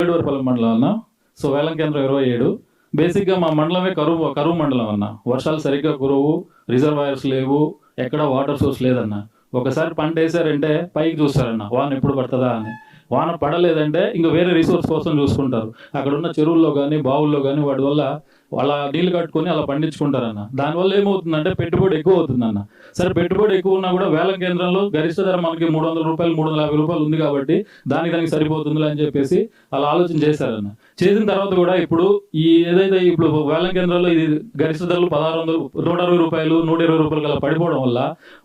పల్లెటూరుపల్లి మండలం అన్న. సో వేలం కేంద్రం 27. బేసిక్గా మా మండలమే కరువు మండలం అన్న. వర్షాలు సరిగ్గా కురవు, రిజర్వాయర్స్ లేవు, ఎక్కడ వాటర్ సోర్స్ లేదన్న. ఒకసారి పంట వేసారంటే పైకి చూస్తారన్న వాన ఎప్పుడు పడుతుందా అని. వాన పడలేదంటే ఇంకా వేరే రిసోర్స్ కోసం చూసుకుంటారు. అక్కడ ఉన్న చెరువుల్లో కానీ బావుల్లో కానీ వాటి వల్ల వాళ్ళ నీళ్ళు కట్టుకొని అలా పండించుకుంటారన్న. దానివల్ల ఏమవుతుందంటే పెట్టుబడి ఎక్కువ అవుతుందన్న. సరే పెట్టుబడి ఎక్కువ ఉన్నా కూడా వేలం కేంద్రంలో గరిష్ట ధర మనకి 300 రూపాయలు 350 రూపాయలు ఉంది కాబట్టి దానికి సరిపోతుందిలే అని చెప్పేసి అలా ఆలోచన చేశారన్న. చేసిన తర్వాత కూడా ఇప్పుడు ఈ ఏదైతే ఇప్పుడు వేలం కేంద్రంలో ఇది గరిష్ట ధరలు 1600 160 రూపాయలు 120 రూపాయలు అలా పడిపోవడం వల్ల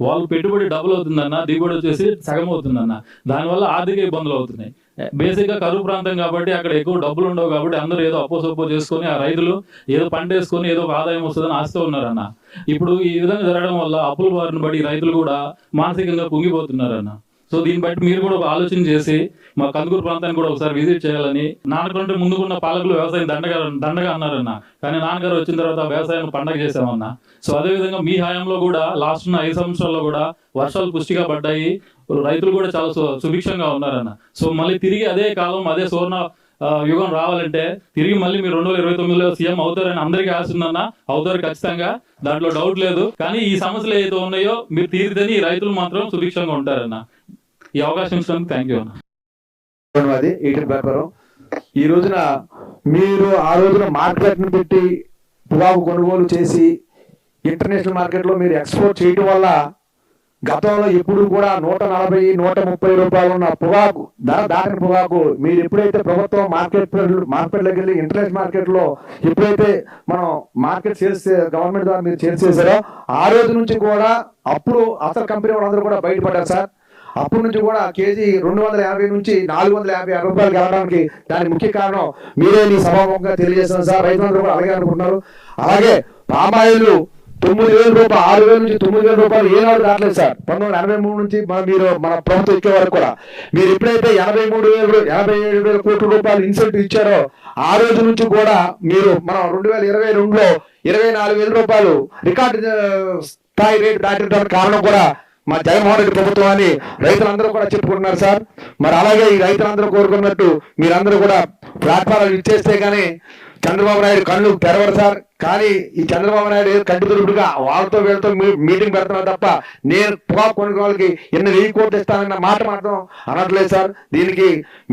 వాళ్ళు పెట్టుబడి డబుల్ అవుతుందన్న, దిగుబడి వచ్చేసి సగం అవుతుందన్న. దానివల్ల ఆర్థిక ఇబ్బందులు అవుతున్నాయి. బేసిక్గా కరువు ప్రాంతం కాబట్టి అక్కడ ఎక్కువ డబ్బులు ఉండవు కాబట్టి అందరూ ఏదో అప్పో చేసుకొని ఆ రైతులు ఏదో పంట వేసుకొని ఏదో ఒక ఆదాయం వస్తుందని ఆశతో ఉన్నారన్న. ఇప్పుడు ఈ విధంగా జరగడం వల్ల అప్పుల బారిన పడి రైతులు కూడా మానసికంగా కుంగిపోతున్నారన్న. సో దీన్ని బట్టి మీరు కూడా ఒక ఆలోచన చేసి మా కందుకూరు ప్రాంతాన్ని కూడా ఒకసారి విజిట్ చేయాలని. నాన్నకంటే ముందుకున్న పాలకులు వ్యవసాయం దండగా అన్నారన్న, కానీ నాన్నగారు వచ్చిన తర్వాత వ్యవసాయం పండగ చేసామన్న. సో అదేవిధంగా మీ హయాంలో కూడా లాస్ట్ ఉన్న 5 సంవత్సరాల్లో కూడా వర్షాలు పుష్టిగా పడ్డాయి, రైతులు కూడా చాలా సుభిక్షంగా ఉన్నారన్న. సో మళ్ళీ తిరిగి అదే కాలం అదే సువర్ణ యుగం రావాలంటే తిరిగి మళ్ళీ మీరు 2029లో సీఎం అవుతారని అందరికీ ఆశ ఉందన్న. అవుతారు ఖచ్చితంగా, దాంట్లో డౌట్ లేదు. కానీ ఈ సమస్యలు ఏదైతే ఉన్నాయో మీరు తీరితేనే ఈ రైతులు మాత్రం సుభిక్షంగా ఉంటారన్న. ఈ అవకాశం ఇచ్చినందుకు థ్యాంక్ యూ అన్న. ఈ రోజున మీరు ఆ రోజున మార్కెట్ను పెట్టి పొగాకు కొనుగోలు చేసి ఇంటర్నేషనల్ మార్కెట్లో మీరు ఎక్స్పోర్ట్ చేయడం వల్ల గతంలో ఎప్పుడు కూడా 140 130 రూపాయలు ఉన్న పొగాకు ధర దాటిన పొగాకు మీరు ఎప్పుడైతే ప్రభుత్వం మార్కెట్లోకి వెళ్ళి ఇంటర్నేషనల్ మార్కెట్లో ఎప్పుడైతే మనం మార్కెట్ సేల్స్ గవర్నమెంట్ ద్వారా మీరు సేల్స్ చేశారో ఆ రోజు నుంచి కూడా అప్పుడు అసలు కంపెనీ వాళ్ళందరూ కూడా బయటపడ్డారు సార్. అప్పటి నుంచి కూడా కేజీ 250 నుంచి 450 రూపాయలు వెళ్ళడానికి దానికి ముఖ్య కారణం మీరే నీ సభాముఖంగా తెలియజేస్తున్నారు సార్. రైతులందరూ కూడా అలాగే అనుకుంటున్నారు. అలాగే పామాయిల్ 9,000 రూపాయలు 6,000 నుంచి 9,000 రూపాయలు ఏనాడు దాటలేదు సార్. 1983 నుంచి మన ప్రభుత్వం ఇచ్చే వరకు కూడా మీరు ఎప్పుడైతే 87,000 కోట్ల రూపాయలు ఇన్సెంటివ్ ఇచ్చారో ఆ రోజు నుంచి కూడా మీరు మనం 2022లో 24,000 రూపాయలు రికార్డు స్థాయి రేటు దాటిన కారణం కూడా మా జగన్మోహన్ రెడ్డి ప్రభుత్వం అని రైతులందరూ కూడా చెప్పుకుంటున్నారు సార్. మరి అలాగే ఈ రైతులందరూ కోరుకున్నట్టు మీరందరూ కూడా ప్లాట్ఫారాలు ఇచ్చేస్తే కానీ చంద్రబాబు నాయుడు కళ్ళు తెరవరు సార్. కానీ ఈ చంద్రబాబు నాయుడు కంటి దురుడుగా వాళ్ళతో వీళ్ళతో మీటింగ్ పెడుతున్నారు తప్ప నేను పొగాకు కొనుగోలుకి 8,000 కోట్లు ఇస్తానన్న మాట మాత్రం అనట్లేదు సార్. దీనికి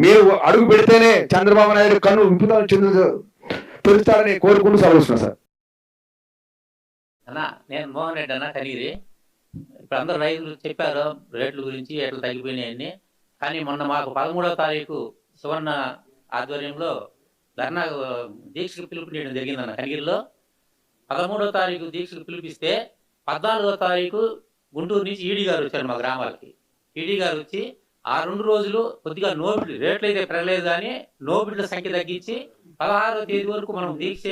మీరు అడుగు పెడితేనే చంద్రబాబు నాయుడు కన్ను విప్పుతాను తెలుస్తారని కోరుకుంటూ సెలవుస్తున్నాను సార్. అన్న నేను మోహన్ రెడ్డి అన్న కనిగిరి. ఇప్పుడు అందరూ రైతులు చెప్పారు రేట్ల గురించి ఎట్లా తగ్గిపోయినాయని. కానీ మొన్న మాకు 13వ తారీఖు సువర్ణ ఆధ్వర్యంలో ధర్నా దీక్షకు పిలుపునియడం జరిగిందన్న కనిగిరిలో. 13వ తారీఖు దీక్షకు పిలిపిస్తే 14వ తారీఖు గుంటూరు నుంచి ఈడీ గారు వచ్చారు మా గ్రామాలకి. ఈడీ గారు వచ్చి ఆ 2 రోజులు కొద్దిగా నోబిడ్లు రేట్లు అయితే పెరగలేదు కానీ నోబిడ్ల సంఖ్య తగ్గించి 16వ తేదీ వరకు మనం దీక్ష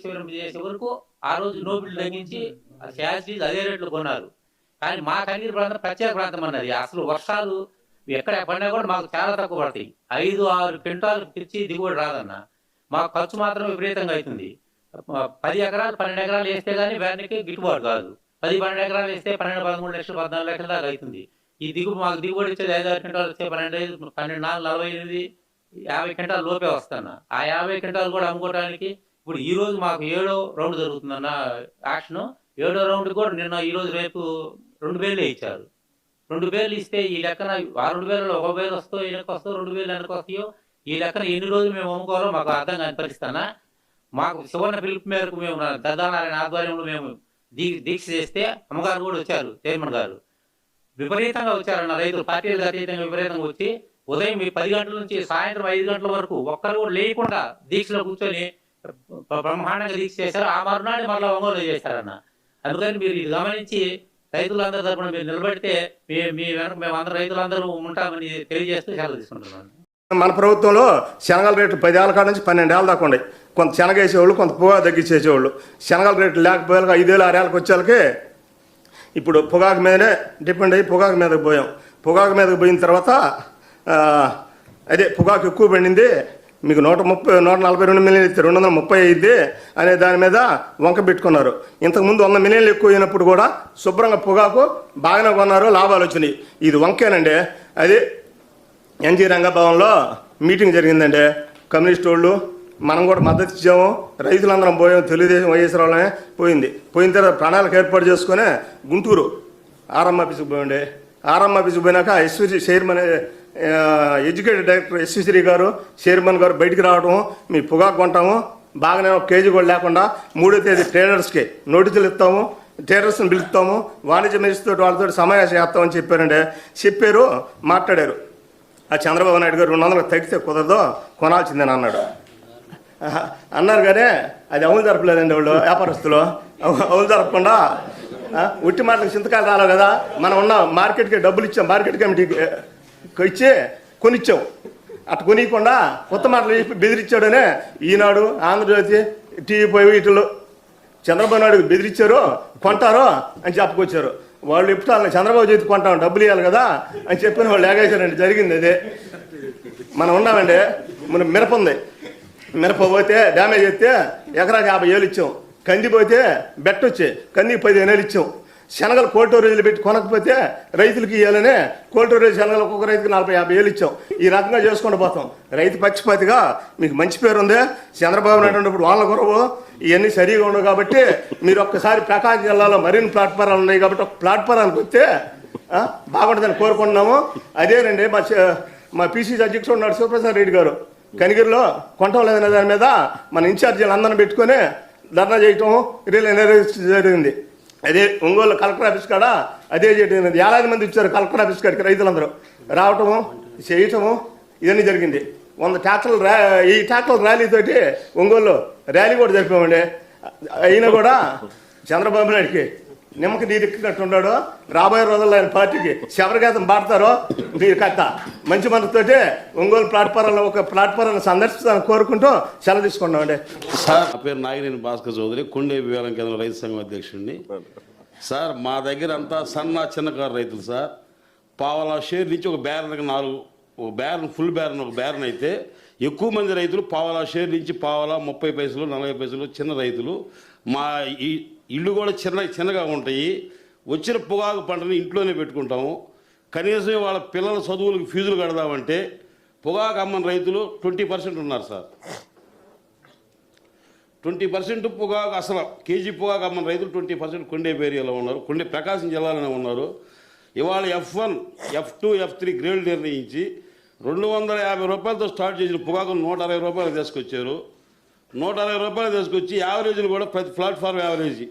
విరమణ చేసే వరకు ఆ రోజు నోబిడ్లు తగ్గించి శాస్త్రీలు అదే రేట్లు కొన్నారు. కానీ మా కనిగిరి ప్రాంతం ప్రత్యేక ప్రాంతం అన్నది. అసలు వర్షాలు ఎక్కడ పడినా కూడా మాకు చాలా తక్కువ పడతాయి. 5-6 క్వింటాలు తెచ్చి దిగుబడి రాదన్న. మాకు ఖర్చు మాత్రం విపరీతంగా అవుతుంది. 10 ఎకరాలు 12 ఎకరాలు వేస్తే కానీ వ్యానికి గిట్టుబాటు కాదు. 10-12 ఎకరాలు వేస్తే 12, 13 లక్షలు 14 లక్షల దాకా అవుతుంది. మాకు దిగుబడి వచ్చేది 5-6 క్వింటాలు వచ్చే 12, 12, 48, 50 క్వింటాలు లోపే వస్తాన్న. ఆ 50 క్వింటాలు కూడా అమ్ముకోవడానికి ఇప్పుడు ఈ రోజు మాకు 7వ రౌండ్ జరుగుతుందన్న యాక్షన్. 7వ రౌండ్ కూడా నిన్న ఈ రోజు రేపు 2 వేలు ఇచ్చారు. 2 వేలు ఇస్తే ఈ లెక్కన ఆ 2 వేలలో 1 వేలు వస్తాయో వెనక్కి వస్తాయో 2 వేలు వెనక్కి వస్తాయో ఈ లెక్కన ఎన్ని రోజులు మేము అమ్ముకోవాలో మాకు అర్థం కాని పరిస్థితి. మాకు సువర్ణ పిలుపు మేరకు మేము దద్దానారాయణ ఆధ్వర్యంలో మేము దీక్ష చేస్తే అమ్మగారు కూడా వచ్చారు, చైర్మన్ గారు విపరీతంగా వచ్చారన్న. రైతులు పార్టీలకు అతీతంగా విపరీతంగా వచ్చి ఉదయం 10 గంటల నుంచి సాయంత్రం 5 గంటల వరకు ఒక్కరు కూడా లేకుండా దీక్షలో కూర్చొని బ్రహ్మాండంగా దీక్ష చేశారు. ఆ మరునాడు మళ్ళీ ఒంగోలు చేశారన్న. అందుకని మీరు ఇది గమనించి రైతులందరి తరపున మీరు నిలబడితే మీ వెనక మేము అందరూ రైతులందరూ ఉంటామని తెలియజేస్తూ సెలవు తీసుకుంటున్నాను. మన ప్రభుత్వంలో శనగల రేట్లు 10 ఏళ్ళ కాడ నుంచి 12 ఏళ్ళ దాకా ఉన్నాయి. కొంత శనగ వేసేవాళ్ళు, కొంత పొగాకు తగ్గించేసేవాళ్ళు. శనగల రేట్లు లేకపోయాక 5 ఏళ్ళు 6 ఏళ్ళకి వచ్చేళ్ళకి ఇప్పుడు పొగాకు మీదనే డిపెండ్ అయ్యి పొగాకు మీదకి పోయాం. పొగాకు మీదకి పోయిన తర్వాత అదే పొగాకు ఎక్కువ పడింది, మీకు 142 మిలియన్లు ఇస్తే 230 అయింది అనే దాని మీద వంక పెట్టుకున్నారు. ఇంతకుముందు 100 మిలియన్లు ఎక్కువ అయినప్పుడు కూడా శుభ్రంగా పొగాకు బాగానే కొన్నారు, లాభాలు వచ్చినాయి. ఇది వంకేనండి. అది ఎన్జీ రంగభవన్లో మీటింగ్ జరిగిందండి. కమ్యూనిస్ట్ వాళ్ళు మనం కూడా మద్దతు ఇచ్చాము, రైతులందరం పోయాము, తెలుగుదేశం వైఎస్ఆర్ వాళ్ళనే పోయిన తర్వాత ప్రణాళిక ఏర్పాటు చేసుకుని గుంటూరు ఆర్ఎం ఆఫీస్కి పోయండి. ఆర్ఎం ఆఫీస్కి పోయినాక ఎస్విసి చైర్మన్ ఎడ్యుకేటెడ్ డైరెక్టర్ ఎస్విశ్రీ గారు చైర్మన్ గారు బయటికి రావడం, మీ పొగాకు కొంటాము బాగానే ఒక కేజీ కూడా లేకుండా 3వ తేదీ ట్రేడర్స్కి నోటీసులు ఇస్తాము, ట్రేడర్స్ని పిలుస్తాము, వాణిజ్య మినిస్టర్ వాళ్ళతో సమావేశం చేస్తామని చెప్పారండి. చెప్పారు, మాట్లాడారు. ఆ చంద్రబాబు నాయుడు గారు 200 తగ్గితే కుదరదు, కొనాల్సిందని అన్నాడు. అన్నారు కానీ అది అమలు జరపలేదండి. వాళ్ళు వ్యాపారస్తులు అమలు జరపకుండా ఉట్టి మాటలకు చింతకాయలు రాలేవు కదా. మనం ఉన్న మార్కెట్కి డబ్బులు ఇచ్చాం, మార్కెట్ కమిటీకి ఇచ్చి కొనిచ్చాం. అటు కొనియకుండా కొత్త మాటలు చెప్పి బెదిరించాడనే ఈనాడు, ఆంధ్రజ్యోతి, టీవీ పోయి వీటిలో చంద్రబాబు నాయుడు బెదిరించారు, కొంటారు అని చెప్పుకొచ్చారు. వాళ్ళు ఎప్పుడు చంద్రబాబు జ్యోతి కొంటాం, డబ్బులు ఇవ్వాలి కదా అని చెప్పిన వాళ్ళు లేగేశారండి. జరిగింది అదే. మనం ఉన్నామండి, మన మిరప ఉంది, మిరప పోతే డ్యామేజ్ అయితే ఎకరాకి 50,000 ఇచ్చాం. కంది పోతే బెట్ట వచ్చి కందికి 15,000 ఇచ్చాం. శనగలు కోల్టోరేజ్లు పెట్టి కొనకపోతే రైతులకి ఇవ్వాలనే కోల్టోరేజ్ శనగలు ఒక్కొక్క రైతుకి 40-50,000 ఇచ్చాం. ఈ రకంగా చేసుకుంటూ పోతాం. రైతు పక్షపాతిగా మీకు మంచి పేరు ఉంది. చంద్రబాబు నాయుడు ఉన్నప్పుడు వాళ్ళ కొరవు ఇవన్నీ సరిగా ఉండవు కాబట్టి మీరు ఒక్కసారి ప్రకాశం జిల్లాలో మరిన్ని ప్లాట్ఫారాలు ఉన్నాయి కాబట్టి ఒక ప్లాట్ఫారానికి వస్తే బాగుంటుందని కోరుకుంటున్నాము. అదేనండి మా పీసీసీ అధ్యక్షుడు ఉన్నాడు శివప్రసాద్ రెడ్డి గారు, కనిగిరిలో కొంటం లేదనే దాని మీద మన ఇన్ఛార్జీలు అందరిని పెట్టుకొని ధర్నా చేయటం జరిగింది. అదే ఒంగోలు కలెక్టర్ ఆఫీస్ కాడ అదే చేయడం, 50 మంది వచ్చారు కలెక్టర్ ఆఫీస్ కాడికి రైతులందరూ రావటము చేయటము ఇవన్నీ జరిగింది. 100 ట్రాక్టర్లు ఈ ట్రాక్టర్ల ర్యాలీతోటి ఒంగోలు ర్యాలీ కూడా జరిపామండి. అయినా కూడా చంద్రబాబు నాయుడికి నిమ్మకి నీరెక్కినట్టు ఉన్నాడు. రాబోయే రోజుల్లో ఆయన పార్టీకి శబరగీతం పాడతారో మీరు కట్ట మంచి మనసుతోటి ఒంగోలు ప్లాట్ఫారంలో ఒక ప్లాట్ఫారాన్ని సందర్శిస్తాను కోరుకుంటూ సెలవు తీసుకున్నామండి. సార్, నా పేరు నాగినేని భాస్కర్ చౌదరి, కొండే వివేలం కేంద్రం రైతు సంఘం అధ్యక్షుడిని. సార్, మా దగ్గర అంతా చిన్నకారు రైతులు సార్. పావలా షేర్ నుంచి ఒక బ్యారన్ 4 ఒక బ్యారన్ ఫుల్ బ్యారన్ ఒక బ్యారన్ అయితే ఎక్కువ మంది రైతులు పావలా షేర్ నుంచి పావలా 30 పైసలు 40 పైసలు చిన్న రైతులు. మా ఈ ఇళ్ళు కూడా చిన్నగా ఉంటాయి. వచ్చిన పొగాకు పంటని ఇంట్లోనే పెట్టుకుంటాము. కనీసం వాళ్ళ పిల్లల చదువులకు ఫీజులు కడదామంటే పొగాకు అమ్మని రైతులు 20% ఉన్నారు సార్. 20% పొగాకు అసలు కేజీ పొగాకు అమ్మని రైతులు 20% కొండే ఏరియాలో ఉన్నారు. కొండే ప్రకాశం జిల్లాలోనే ఉన్నారు. ఇవాళ F1, F2, F3 గ్రేడ్ నిర్ణయించి 250 రూపాయలతో స్టార్ట్ చేసిన పొగాకు 160 రూపాయలు తీసుకొచ్చారు. 160 రూపాయలు తీసుకొచ్చి యావరేజ్లు కూడా ప్రతి ప్లాట్ఫామ్ యావరేజ్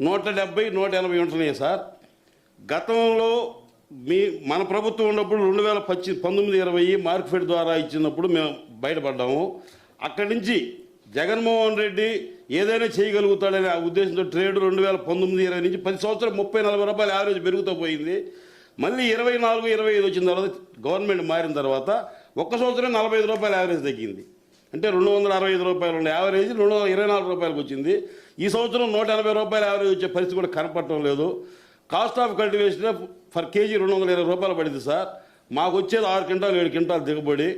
170, 180 ఉంటున్నాయి సార్. గతంలో మన ప్రభుత్వం ఉన్నప్పుడు 2019-20 మార్కెట్ ద్వారా ఇచ్చినప్పుడు మేము బయటపడ్డాము. అక్కడి నుంచి జగన్మోహన్ రెడ్డి ఏదైనా చేయగలుగుతాడనే ఆ ఉద్దేశంతో ట్రేడ్ 2019-20 నుంచి 10 సంవత్సరాలు 30-40 రూపాయలు యావరేజ్ పెరుగుతూ పోయింది. మళ్ళీ 24-25 వచ్చిన తర్వాత గవర్నమెంట్ మారిన తర్వాత ఒక్క సంవత్సరం 45 రూపాయలు యావరేజ్ తగ్గింది. అంటే 265 రూపాయలు ఉండే యావరేజ్ 224 రూపాయలకు వచ్చింది. ఈ సంవత్సరం 180 రూపాయలు యావరేజ్ వచ్చే పరిస్థితి కూడా కనపడటం లేదు. Cost of cultivation for KG 220 రూపాయలు పడింది సార్. మాకు వచ్చేది 6 క్వింటాలు 7 క్వింటాలు దిగుబడి.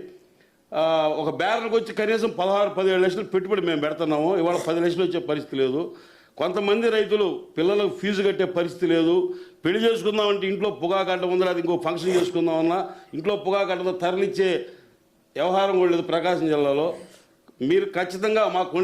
ఒక బ్యారల్కి వచ్చి కనీసం 16-17 లక్షలు పెట్టుబడి మేము పెడుతున్నాము. ఇవాళ 10 లక్షలు వచ్చే పరిస్థితి లేదు. కొంతమంది రైతులు పిల్లలకు ఫీజు కట్టే పరిస్థితి లేదు. పెళ్లి చేసుకుందామంటే ఇంట్లో పొగాకు అడ్డం ఉందా, అది ఇంకో ఫంక్షన్ చేసుకుందామన్నా ఇంట్లో పొగాకు అడ్డతో తరలిచ్చే వ్యవహారం కూడా లేదు ప్రకాశం జిల్లాలో. మీరు ఖచ్చితంగా మాకు ఉండే